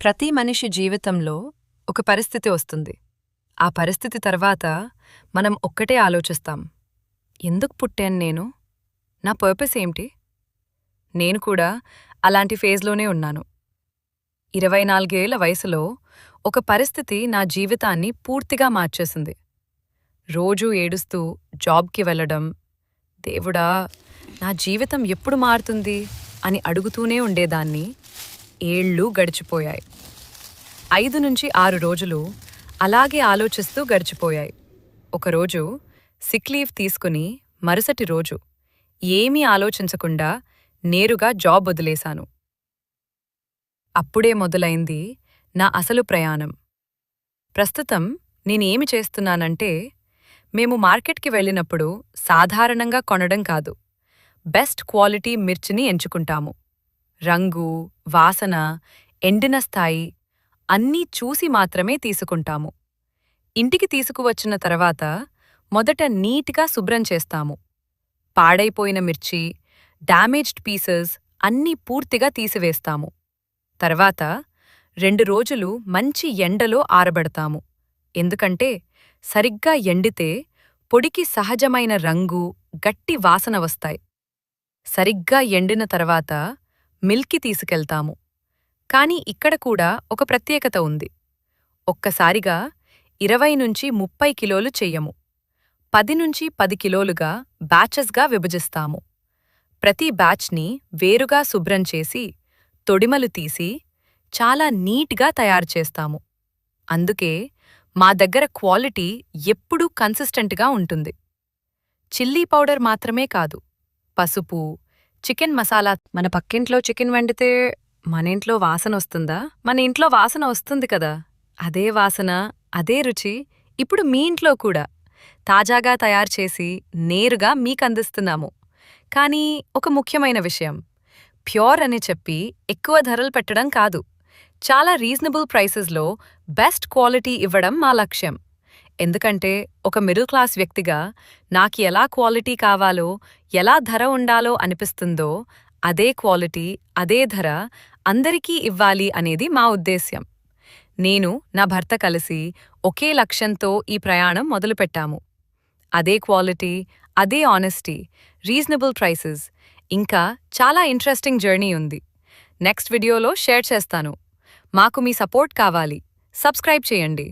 ప్రతి మనిషి జీవితంలో ఒక పరిస్థితి వస్తుంది. ఆ పరిస్థితి తర్వాత మనం ఒక్కటే ఆలోచిస్తాం. ఎందుకు పుట్టాను నేను? నా పర్పస్ ఏంటి? నేను కూడా అలాంటి ఫేజ్లోనే ఉన్నాను. 24 ఏళ్ల వయసులో ఒక పరిస్థితి నా జీవితాన్ని పూర్తిగా మార్చేసింది. రోజూ ఏడుస్తూ జాబ్కి వెళ్ళడం, దేవుడా, నా జీవితం ఎప్పుడు మారుతుంది అని అడుగుతూనే ఉండేదాన్ని. ఏళ్ళు గడిచిపోయాయి. 5-6 రోజులు అలాగే ఆలోచిస్తూ గడిచిపోయాయి. ఒకరోజు సిక్ లీవ్ తీసుకుని మరుసటి రోజు ఏమీ ఆలోచించకుండా నేరుగా జాబ్ వదిలేశాను. అప్పుడే మొదలైంది నా అసలు ప్రయాణం. ప్రస్తుతం నేనేమి చేస్తున్నానంటే, మేము మార్కెట్కి వెళ్ళినప్పుడు సాధారణంగా కొనడం కాదు, బెస్ట్ క్వాలిటీ మిర్చిని ఎంచుకుంటాము. రంగు, వాసన, ఎండిన స్థాయి అన్నీ చూసి మాత్రమే తీసుకుంటాము. ఇంటికి తీసుకువచ్చిన తర్వాత మొదట నీట్గా శుభ్రం చేస్తాము. పాడైపోయిన మిర్చి, డ్యామేజ్డ్ పీసెస్ అన్నీ పూర్తిగా తీసివేస్తాము. తర్వాత 2 రోజులు మంచి ఎండలో ఆరబెడతాము. ఎందుకంటే సరిగ్గా ఎండితే పొడికి సహజమైన రంగు, గట్టి వాసన వస్తాయి. సరిగ్గా ఎండిన తర్వాత మిల్కి తీసుకెళ్తాము. కానీ ఇక్కడ కూడా ఒక ప్రత్యేకత ఉంది. ఒక్కసారిగా 20-30 కిలోలు చెయ్యము. 10-10 కిలోలుగా బ్యాచెస్గా విభజిస్తాము. ప్రతి బ్యాచ్ని వేరుగా శుభ్రం చేసి, తొడిమలు తీసి, చాలా నీట్గా తయారుచేస్తాము. అందుకే మా దగ్గర క్వాలిటీ ఎప్పుడూ కన్సిస్టెంట్గా ఉంటుంది. చిల్లీ పౌడర్ మాత్రమే కాదు, పసుపు, చికెన్ మసాలా. మన పక్కింట్లో చికెన్ వండితే మన ఇంట్లో వాసన వస్తుందా? మన ఇంట్లో వాసన వస్తుంది కదా. అదే వాసన, అదే రుచి ఇప్పుడు మీ ఇంట్లో కూడా తాజాగా తయారుచేసి నేరుగా మీకందిస్తున్నాము. కానీ ఒక ముఖ్యమైన విషయం, ప్యూర్ అని చెప్పి ఎక్కువ ధరలు పెట్టడం కాదు. చాలా రీజనబుల్ ప్రైసెస్లో బెస్ట్ క్వాలిటీ ఇవ్వడం మా లక్ష్యం. ఎందుకంటే ఒక మిడిల్ క్లాస్ వ్యక్తిగా నాకు ఎలా క్వాలిటీ కావాలో, ఎలా ధర ఉండాలో అనిపిస్తుందో, అదే క్వాలిటీ, అదే ధర అందరికీ ఇవ్వాలి అనేది మా ఉద్దేశ్యం. నేను, నా భర్త కలిసి ఒకే లక్ష్యంతో ఈ ప్రయాణం మొదలుపెట్టాము. అదే క్వాలిటీ, అదే ఆనెస్టీ, రీజనబుల్ ప్రైసెస్, ఇంకా చాలా ఇంట్రెస్టింగ్ జర్నీ ఉంది. నెక్స్ట్ వీడియోలో షేర్ చేస్తాను. మాకు మీ సపోర్ట్ కావాలి. సబ్స్క్రైబ్ చేయండి.